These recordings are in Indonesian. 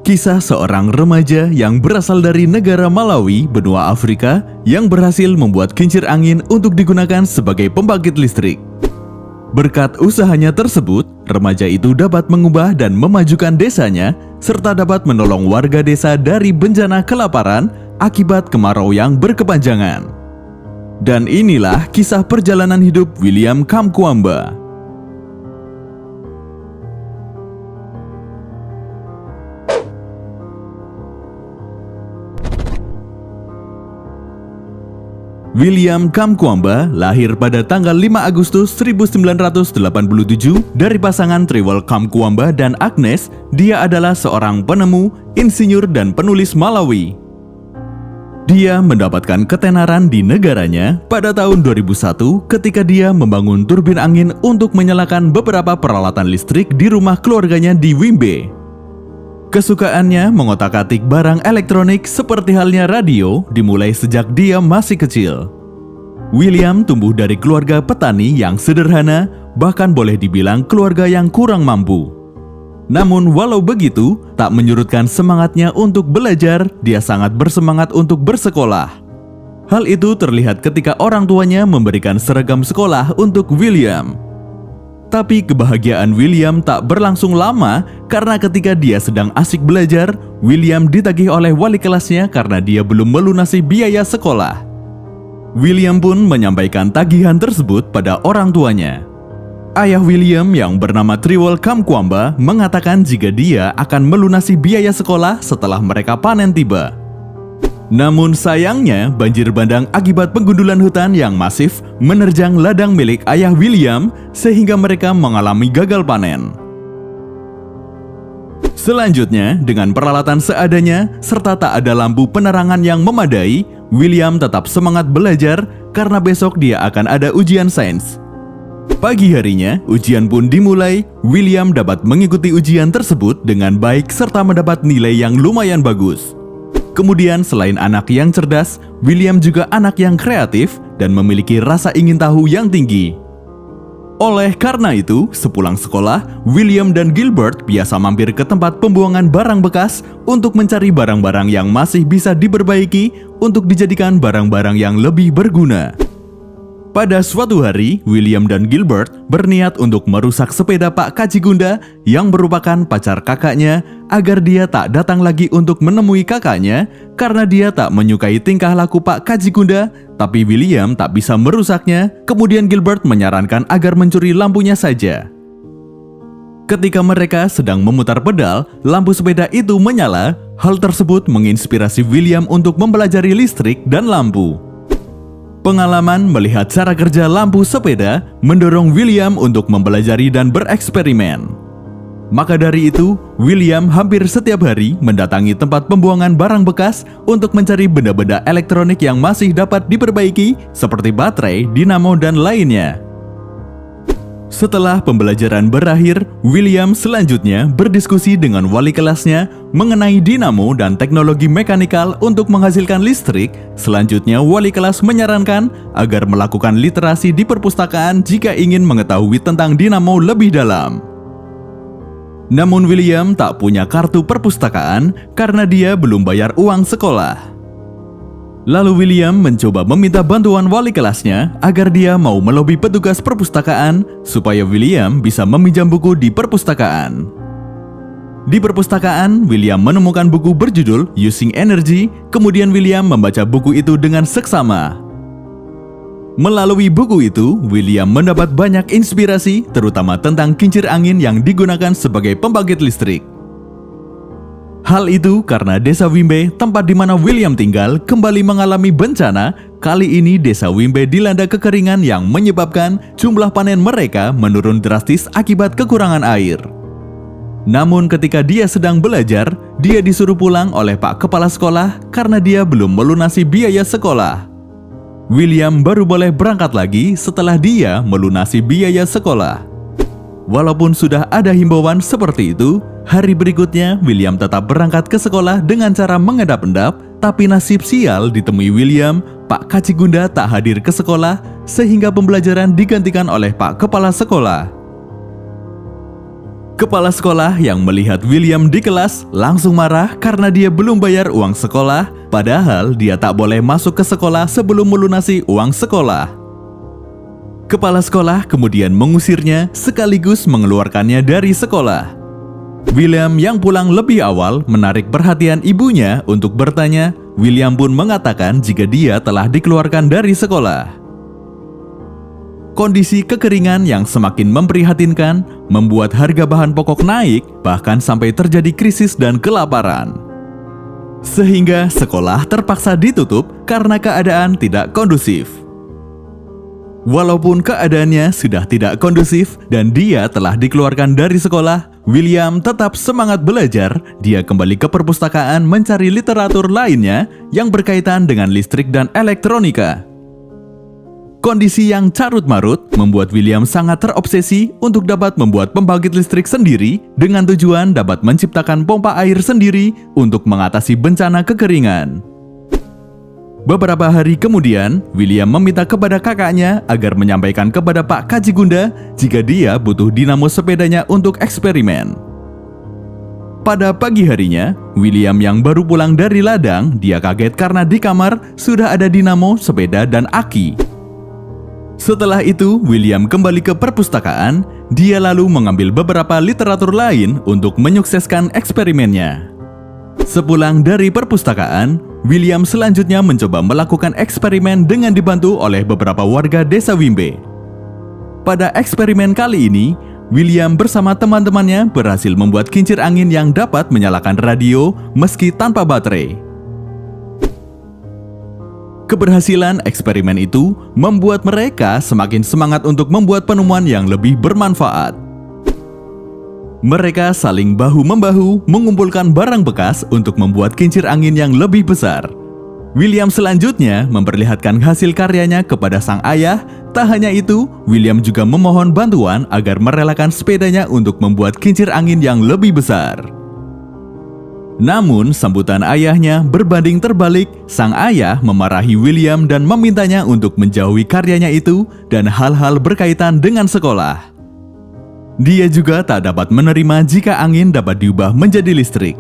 Kisah seorang remaja yang berasal dari negara Malawi, benua Afrika, yang berhasil membuat kincir angin untuk digunakan sebagai pembangkit listrik. Berkat usahanya tersebut, remaja itu dapat mengubah dan memajukan desanya, serta dapat menolong warga desa dari bencana kelaparan akibat kemarau yang berkepanjangan. Dan inilah kisah perjalanan hidup William Kamkwamba. William Kamkwamba lahir pada tanggal 5 Agustus 1987 dari pasangan Trewel Kamkwamba dan Agnes. Dia adalah seorang penemu, insinyur, dan penulis Malawi. Dia mendapatkan ketenaran di negaranya pada tahun 2001 ketika dia membangun turbin angin untuk menyalakan beberapa peralatan listrik di rumah keluarganya di Wimbe. Kesukaannya mengotak-atik barang elektronik seperti halnya radio dimulai sejak dia masih kecil. William tumbuh dari keluarga petani yang sederhana, bahkan boleh dibilang keluarga yang kurang mampu. Namun walau begitu, tak menyurutkan semangatnya untuk belajar, dia sangat bersemangat untuk bersekolah. Hal itu terlihat ketika orang tuanya memberikan seragam sekolah untuk William. Tapi kebahagiaan William tak berlangsung lama karena ketika dia sedang asik belajar, William ditagih oleh wali kelasnya karena dia belum melunasi biaya sekolah. William pun menyampaikan tagihan tersebut pada orang tuanya. Ayah William yang bernama Trewel Kamkwamba mengatakan jika dia akan melunasi biaya sekolah setelah mereka panen tiba. Namun sayangnya, banjir bandang akibat penggundulan hutan yang masif menerjang ladang milik ayah William sehingga mereka mengalami gagal panen. Selanjutnya, dengan peralatan seadanya serta tak ada lampu penerangan yang memadai, William tetap semangat belajar karena besok dia akan ada ujian sains. Pagi harinya, ujian pun dimulai. William dapat mengikuti ujian tersebut dengan baik serta mendapat nilai yang lumayan bagus. Kemudian selain anak yang cerdas, William juga anak yang kreatif dan memiliki rasa ingin tahu yang tinggi. Oleh karena itu, sepulang sekolah, William dan Gilbert biasa mampir ke tempat pembuangan barang bekas untuk mencari barang-barang yang masih bisa diperbaiki untuk dijadikan barang-barang yang lebih berguna. Pada suatu hari, William dan Gilbert berniat untuk merusak sepeda Pak Kajigunda yang merupakan pacar kakaknya agar dia tak datang lagi untuk menemui kakaknya karena dia tak menyukai tingkah laku Pak Kajigunda, tapi William tak bisa merusaknya. Kemudian Gilbert menyarankan agar mencuri lampunya saja. Ketika mereka sedang memutar pedal, lampu sepeda itu menyala. Hal tersebut menginspirasi William untuk mempelajari listrik dan lampu. Pengalaman melihat cara kerja lampu sepeda mendorong William untuk mempelajari dan bereksperimen. Maka dari itu, William hampir setiap hari mendatangi tempat pembuangan barang bekas untuk mencari benda-benda elektronik yang masih dapat diperbaiki seperti baterai, dinamo, dan lainnya. Setelah pembelajaran berakhir, William selanjutnya berdiskusi dengan wali kelasnya mengenai dinamo dan teknologi mekanikal untuk menghasilkan listrik. Selanjutnya, wali kelas menyarankan agar melakukan literasi di perpustakaan jika ingin mengetahui tentang dinamo lebih dalam. Namun William tak punya kartu perpustakaan karena dia belum bayar uang sekolah. Lalu William mencoba meminta bantuan wali kelasnya agar dia mau melobi petugas perpustakaan supaya William bisa meminjam buku di perpustakaan. Di perpustakaan, William menemukan buku berjudul Using Energy, kemudian William membaca buku itu dengan seksama. Melalui buku itu, William mendapat banyak inspirasi, terutama tentang kincir angin yang digunakan sebagai pembangkit listrik. Hal itu karena desa Wimbe, tempat di mana William tinggal, kembali mengalami bencana. Kali ini desa Wimbe dilanda kekeringan yang menyebabkan jumlah panen mereka menurun drastis akibat kekurangan air. Namun ketika dia sedang belajar, dia disuruh pulang oleh Pak Kepala Sekolah karena dia belum melunasi biaya sekolah. William baru boleh berangkat lagi setelah dia melunasi biaya sekolah. Walaupun sudah ada himbauan seperti itu, hari berikutnya William tetap berangkat ke sekolah dengan cara mengendap-endap, tapi nasib sial ditemui William, Pak Kajigunda tak hadir ke sekolah sehingga pembelajaran digantikan oleh Pak Kepala Sekolah. Kepala sekolah yang melihat William di kelas langsung marah karena dia belum bayar uang sekolah, padahal dia tak boleh masuk ke sekolah sebelum melunasi uang sekolah. Kepala sekolah kemudian mengusirnya sekaligus mengeluarkannya dari sekolah. William yang pulang lebih awal menarik perhatian ibunya untuk bertanya. William pun mengatakan jika dia telah dikeluarkan dari sekolah. Kondisi kekeringan yang semakin memprihatinkan membuat harga bahan pokok naik, bahkan sampai terjadi krisis dan kelaparan. Sehingga sekolah terpaksa ditutup karena keadaan tidak kondusif. Walaupun keadaannya sudah tidak kondusif dan dia telah dikeluarkan dari sekolah, William tetap semangat belajar. Dia kembali ke perpustakaan mencari literatur lainnya yang berkaitan dengan listrik dan elektronika. Kondisi yang carut-marut membuat William sangat terobsesi untuk dapat membuat pembangkit listrik sendiri dengan tujuan dapat menciptakan pompa air sendiri untuk mengatasi bencana kekeringan. Beberapa hari kemudian, William meminta kepada kakaknya agar menyampaikan kepada Pak Kajigunda jika dia butuh dinamo sepedanya untuk eksperimen. Pada pagi harinya, William yang baru pulang dari ladang, dia kaget karena di kamar sudah ada dinamo, sepeda, dan aki. Setelah itu, William kembali ke perpustakaan. Dia lalu mengambil beberapa literatur lain untuk menyukseskan eksperimennya. Sepulang dari perpustakaan, William selanjutnya mencoba melakukan eksperimen dengan dibantu oleh beberapa warga desa Wimbe. Pada eksperimen kali ini, William bersama teman-temannya berhasil membuat kincir angin yang dapat menyalakan radio meski tanpa baterai. Keberhasilan eksperimen itu membuat mereka semakin semangat untuk membuat penemuan yang lebih bermanfaat. Mereka saling bahu-membahu mengumpulkan barang bekas untuk membuat kincir angin yang lebih besar. William selanjutnya memperlihatkan hasil karyanya kepada sang ayah. Tak hanya itu, William juga memohon bantuan agar merelakan sepedanya untuk membuat kincir angin yang lebih besar. Namun, sambutan ayahnya berbanding terbalik. Sang ayah memarahi William dan memintanya untuk menjauhi karyanya itu dan hal-hal berkaitan dengan sekolah. Dia juga tak dapat menerima jika angin dapat diubah menjadi listrik.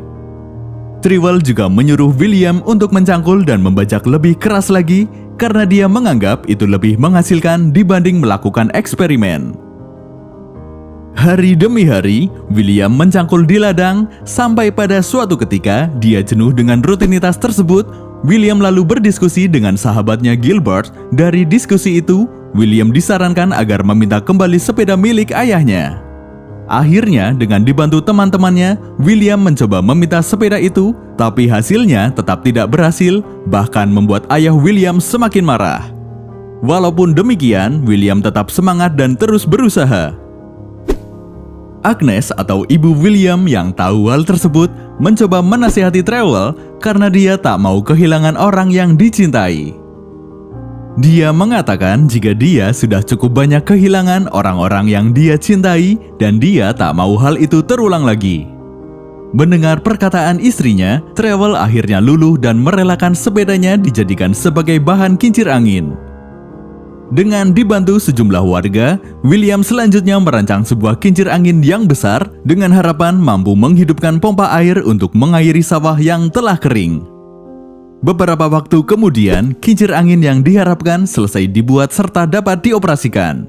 Trewell juga menyuruh William untuk mencangkul dan membajak lebih keras lagi karena dia menganggap itu lebih menghasilkan dibanding melakukan eksperimen. Hari demi hari, William mencangkul di ladang sampai pada suatu ketika dia jenuh dengan rutinitas tersebut. William lalu berdiskusi dengan sahabatnya Gilbert. Dari diskusi itu, William disarankan agar meminta kembali sepeda milik ayahnya. Akhirnya, dengan dibantu teman-temannya, William mencoba meminta sepeda itu, tapi hasilnya tetap tidak berhasil, bahkan membuat ayah William semakin marah. Walaupun demikian, William tetap semangat dan terus berusaha. Agnes atau ibu William yang tahu hal tersebut mencoba menasihati Trewell karena dia tak mau kehilangan orang yang dicintai. Dia mengatakan jika dia sudah cukup banyak kehilangan orang-orang yang dia cintai dan dia tak mau hal itu terulang lagi. Mendengar perkataan istrinya, Trewell akhirnya luluh dan merelakan sepedanya dijadikan sebagai bahan kincir angin. Dengan dibantu sejumlah warga, William selanjutnya merancang sebuah kincir angin yang besar dengan harapan mampu menghidupkan pompa air untuk mengairi sawah yang telah kering. Beberapa waktu kemudian, kincir angin yang diharapkan selesai dibuat serta dapat dioperasikan.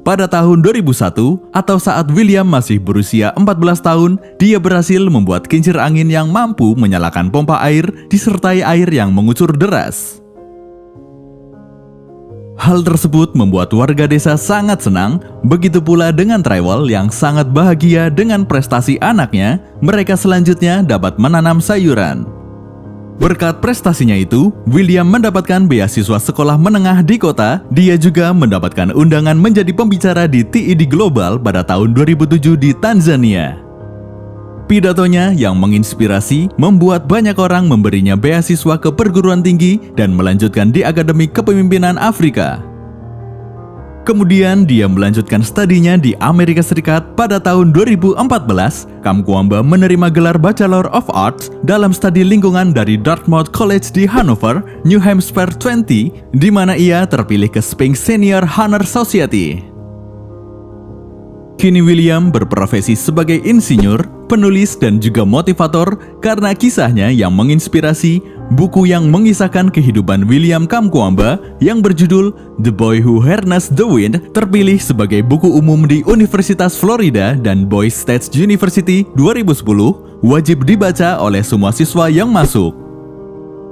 Pada tahun 2001, atau saat William masih berusia 14 tahun, dia berhasil membuat kincir angin yang mampu menyalakan pompa air disertai air yang mengucur deras. Hal tersebut membuat warga desa sangat senang, begitu pula dengan Trewell yang sangat bahagia dengan prestasi anaknya. Mereka selanjutnya dapat menanam sayuran. Berkat prestasinya itu, William mendapatkan beasiswa sekolah menengah di kota. Dia juga mendapatkan undangan menjadi pembicara di TED Global pada tahun 2007 di Tanzania. Pidatonya yang menginspirasi membuat banyak orang memberinya beasiswa ke perguruan tinggi dan melanjutkan di Akademi Kepemimpinan Afrika. Kemudian dia melanjutkan studinya di Amerika Serikat. Pada tahun 2014, Kamkwamba menerima gelar Bachelor of Arts dalam studi lingkungan dari Dartmouth College di Hanover, New Hampshire 20, di mana ia terpilih ke Spink Senior Honor Society. Kini William berprofesi sebagai insinyur, penulis, dan juga motivator karena kisahnya yang menginspirasi buku yang mengisahkan kehidupan William Kamkwamba yang berjudul The Boy Who Harnessed the Wind terpilih sebagai buku umum di Universitas Florida dan Boise State University 2010, wajib dibaca oleh semua siswa yang masuk.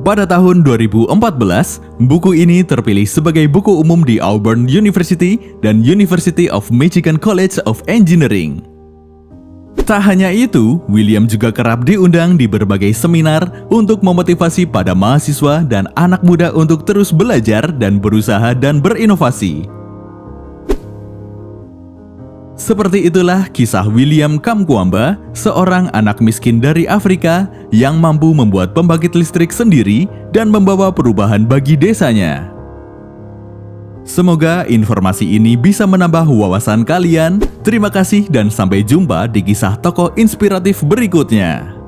Pada tahun 2014, buku ini terpilih sebagai buku umum di Auburn University dan University of Michigan College of Engineering. Tak hanya itu, William juga kerap diundang di berbagai seminar untuk memotivasi pada mahasiswa dan anak muda untuk terus belajar dan berusaha dan berinovasi. Seperti itulah kisah William Kamkwamba, seorang anak miskin dari Afrika yang mampu membuat pembangkit listrik sendiri dan membawa perubahan bagi desanya. Semoga informasi ini bisa menambah wawasan kalian. Terima kasih dan sampai jumpa di kisah tokoh inspiratif berikutnya.